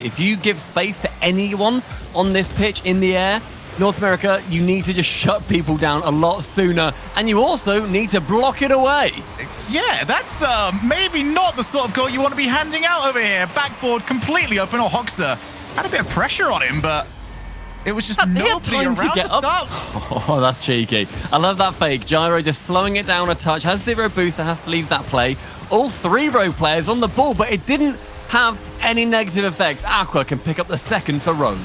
If you give space to anyone on this pitch in the air, North America, you need to just shut people down a lot sooner, and you also need to block it away. Yeah, that's maybe not the sort of goal you want to be handing out over here. Backboard completely open. Hoxer had a bit of pressure on him, but it was just nobody around to get up. Oh, that's cheeky. I love that fake. Gyro just slowing it down a touch. Has 0 booster, has to leave that play. All 3 Rogue players on the ball, but it didn't have any negative effects. Aqua can pick up the second for Rogue.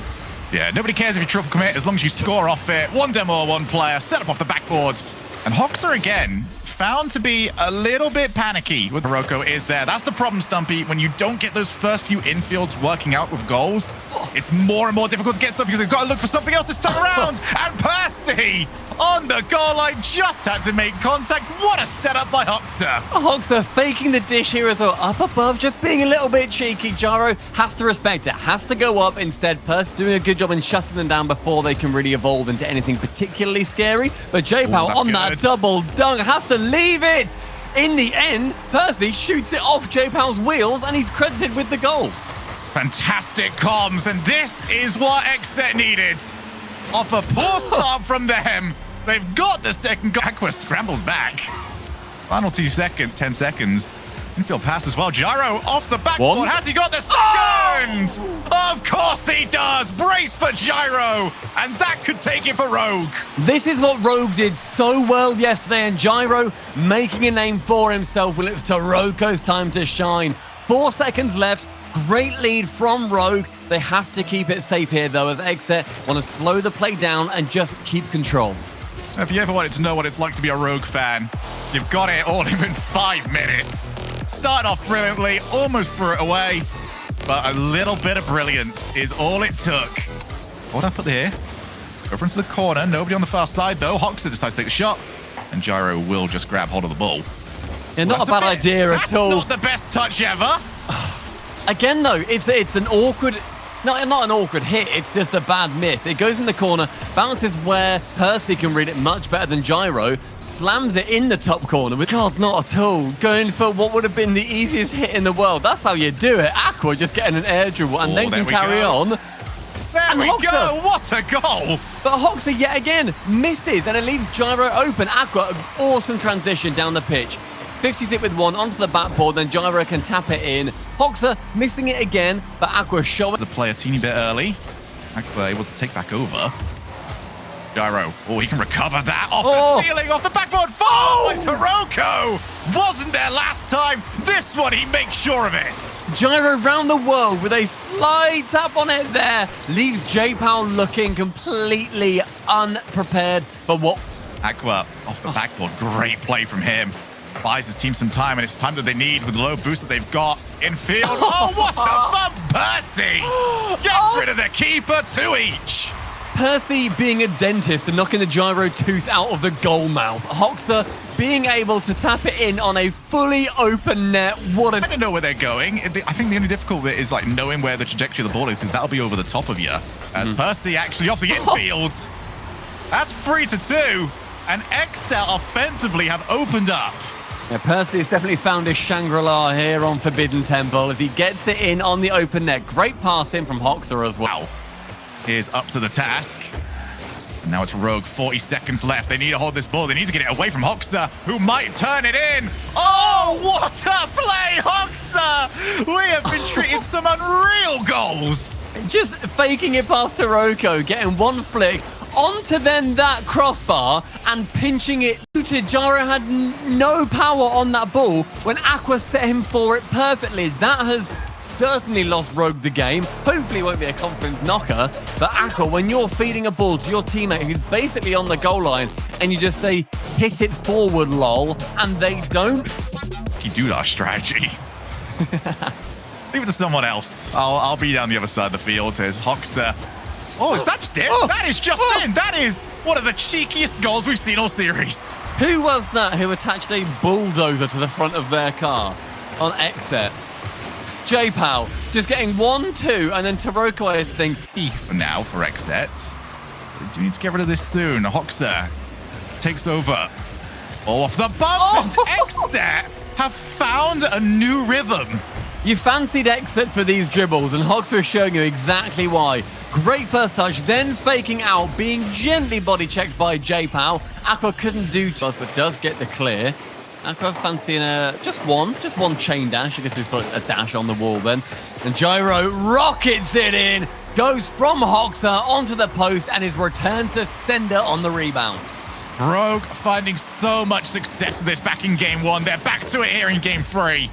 Yeah, nobody cares if you triple commit as long as you score off it. One demo or one player, set up off the backboard. And Hoxer again, found to be a little bit panicky with Morocco is there. That's the problem, Stumpy. When you don't get those first few infields working out with goals, it's more and more difficult to get stuff because they've got to look for something else this time around. And Percy on the goal line just had to make contact. What a setup by Hoxer. Hoxer faking the dish here as well. Up above, just being a little bit cheeky. Gyro has to respect it, has to go up instead. Percy doing a good job in shutting them down before they can really evolve into anything particularly scary. But J-Pow on that double dunk has to leave it. In the end, Percy shoots it off J-Pow's wheels and he's credited with the goal. Fantastic comms, and this is what XSET needed. Off a poor start from them, they've got the second goal. Aqua scrambles back. Final 10 seconds. Infield pass as well. Gyro off the backboard. Has he got the second? Oh! Of course he does. Brace for Gyro, and that could take it for Rogue. This is what Rogue did so well yesterday, and Gyro making a name for himself. Well, it's Taroko's time to shine. 4 seconds left. Great lead from Rogue. They have to keep it safe here, though, as XSET want to slow the play down and just keep control. If you ever wanted to know what it's like to be a Rogue fan, you've got it all in 5 minutes. Started off brilliantly, almost threw it away, but a little bit of brilliance is all it took. What I put here? Over into the corner. Nobody on the far side, though. Hoxer decides to take the shot, and Gyro will just grab hold of the ball. Yeah, not a bad idea at all. That's not the best touch ever. Again, though, it's an awkward... not an awkward hit, it's just a bad miss. It goes in the corner, bounces where Percy can read it much better than Gyro, slams it in the top corner. But God, not at all. Going for what would have been the easiest hit in the world. That's how you do it. Aqua just getting an air dribble, and they can carry on. There we go. What a goal. But Hoxer yet again misses, and it leaves Gyro open. Aqua, awesome transition down the pitch. 50s it with one onto the backboard, then Gyro can tap it in. Hoxer missing it again, but Aqua showing the play a teeny bit early. Aqua able to take back over. Gyro, oh, he can recover that off the ceiling, off the backboard. By Taroko! Wasn't there last time. This one, he makes sure of it. Gyro round the world with a slight tap on it there. Leaves J-Pow looking completely unprepared for what... Aqua off the backboard. Great play from him. Buys his team some time, and it's time that they need with the low boost that they've got in field. Oh, what a bump, Percy! Get rid of the keeper, 2 each. Percy being a dentist and knocking the Gyro tooth out of the goal mouth. Hoxer being able to tap it in on a fully open net. I don't know where they're going. I think the only difficult bit is like knowing where the trajectory of the ball is, because that'll be over the top of you. As Percy actually off the infield. That's 3-2, and XSET offensively have opened up. Yeah, Percy has definitely found his Shangri-La here on Forbidden Temple as he gets it in on the open net. Great pass in from Hoxer as well. Here's up to the task. And now it's Rogue, 40 seconds left. They need to hold this ball. They need to get it away from Hoxer, who might turn it in. Oh, what a play, Hoxer! We have been treating some unreal goals. Just faking it past Taroko, getting one flick onto then that crossbar and pinching it. Gyro had no power on that ball when Aqua set him for it perfectly. That has certainly lost Rogue the game. Hopefully it won't be a conference knocker, but Aqua, when you're feeding a ball to your teammate who's basically on the goal line and you just say, hit it forward, lol, and they don't. You do our strategy. Leave it to someone else. I'll be down the other side of the field. Here's Hoxer. Oh, is that just it? That is just in. That is one of the cheekiest goals we've seen all series. Who was that who attached a bulldozer to the front of their car on XSET? J-Pow just getting 1-2, and then Taroko, I think. For now for XSET. We do need to get rid of this soon. Hoxer takes over. Oh, off the bump, and XSET have found a new rhythm. You fancied XSET for these dribbles, and Hoxer is showing you exactly why. Great first touch, then faking out, being gently body checked by J-Pow. Aqua couldn't do too much, but does get the clear. Aqua fancying just one chain dash. I guess he's got a dash on the wall then. And Gyro rockets it in, goes from Hoxer onto the post, and is returned to sender on the rebound. Rogue finding so much success with this back in game 1. They're back to it here in game 3.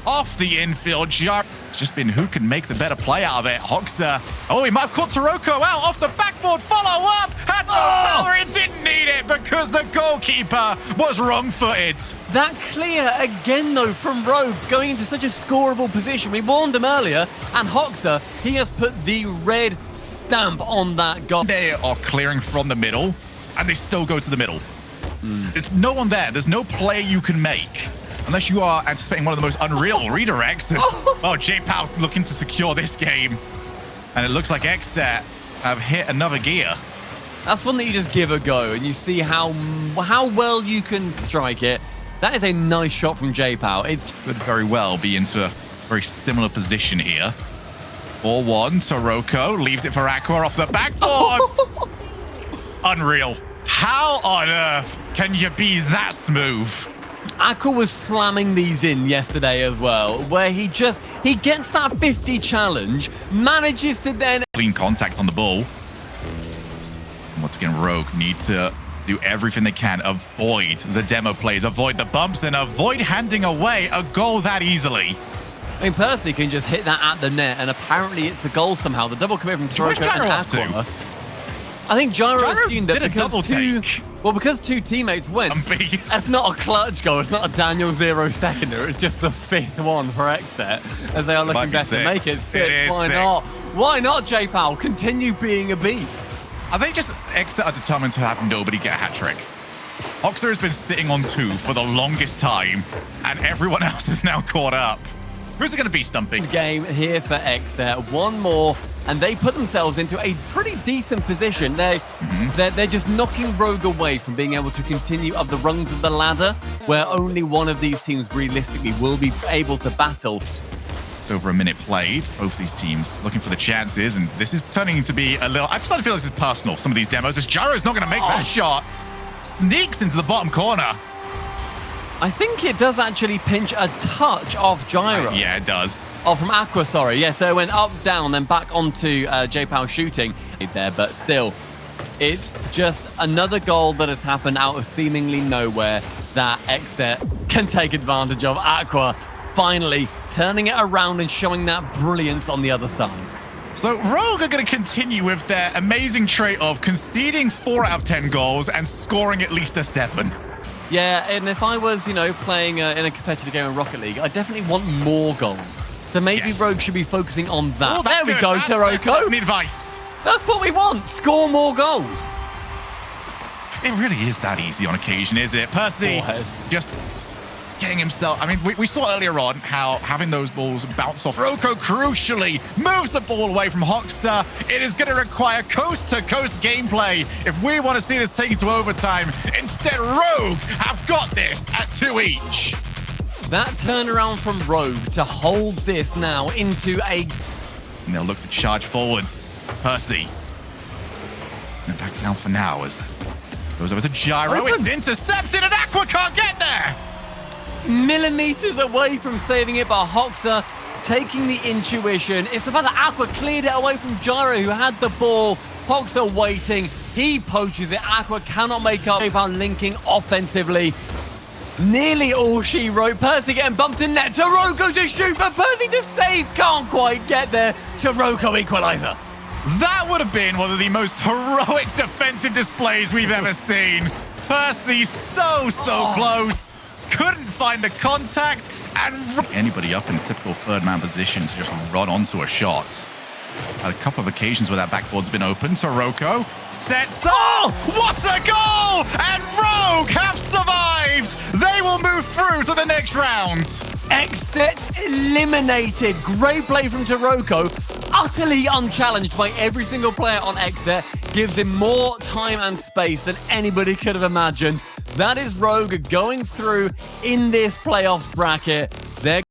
Off the infield, it's just been who can make the better play out of it. Hoxer. Oh, he might have caught Taroko out off the backboard. Follow up. Had no power. It didn't need it because the goalkeeper was wrong-footed. That clear again, though, from Rogue, going into such a scoreable position. We warned him earlier, and Hoxer, he has put the red stamp on that goal. They are clearing from the middle, and they still go to the middle. There's no one there. There's no play you can make. Unless you are anticipating one of the most unreal redirects. Oh, J-Pow's looking to secure this game. And it looks like XSET have hit another gear. That's one that you just give a go, and you see how well you can strike it. That is a nice shot from J-Pow. It's could very well be into a very similar position here. 4-1, Taroko leaves it for Aqua off the backboard. Unreal. How on earth can you be that smooth? Aqua was slamming these in yesterday as well, where he gets that 50 challenge, manages to then clean contact on the ball. Once again, Rogue need to do everything they can, avoid the demo plays, avoid the bumps, and avoid handing away a goal that easily. I mean, Percy can just hit that at the net, and apparently it's a goal somehow. The double commit from Taroko and Aqua. I think Gyro assumed that because two teammates went, that's not a clutch goal. It's not a Daniel 0 seconder. It's just the 5th one for XSET, as they are looking better to make it 6. Why not? Why not, J-Pow? Continue being a beast. I think just XSET are determined to have nobody get a hat trick. Hoxer has been sitting on 2 for the longest time, and everyone else is now caught up. Who's it going to be, Stumpy? Game here for XSET. One more, and they put themselves into a pretty decent position. They're just knocking Rogue away from being able to continue up the rungs of the ladder, where only one of these teams realistically will be able to battle. Just over a minute played. Both these teams looking for the chances, and this is turning to be a little... I'm starting to feel this is personal, some of these demos, as Gyro's not going to make that shot. Sneaks into the bottom corner. I think it does actually pinch a touch off Gyro. Yeah, it does. Oh, from Aqua, sorry. Yeah, so it went up, down, then back onto J-Pow shooting there, but still, it's just another goal that has happened out of seemingly nowhere that XSET can take advantage of. Aqua finally turning it around and showing that brilliance on the other side. So Rogue are going to continue with their amazing trait of conceding 4 out of 10 goals and scoring at least a 7. Yeah, and if I was, playing in a competitive game in Rocket League, I definitely want more goals. So maybe Rogue should be focusing on that. Oh, there we go, Taroko. Need advice. That's what we want. Score more goals. It really is that easy on occasion, is it? Percy just getting himself... I mean, we saw earlier on how having those balls bounce off. Roko crucially moves the ball away from Hoxer. It is going to require coast-to-coast gameplay if we want to see this taken to overtime. Instead, Rogue have got this at 2 each. That turnaround from Rogue to hold this now into a... And they'll look to charge forwards. Percy. And back down for now as goes over to Gyro. It's intercepted and Aqua can't get there. Millimeters away from saving it, but Hoxer taking the intuition. It's the fact that Aqua cleared it away from Gyro, who had the ball. Hoxer waiting. He poaches it. Aqua cannot make up. J-Pow linking offensively. Nearly all she wrote. Percy getting bumped in net. Taroko to shoot, but Percy to save. Can't quite get there. Taroko equalizer. That would have been one of the most heroic defensive displays we've ever seen. Percy so close. Couldn't find the contact and... Anybody up in a typical third-man position to just run onto a shot. Had a couple of occasions where that backboard's been open. Taroko sets up. Oh, what a goal! And Rogue have survived. They will move through to the next round. XSET eliminated. Great play from Taroko. Utterly unchallenged by every single player on XSET. Gives him more time and space than anybody could have imagined. That is Rogue going through in this playoffs bracket. They're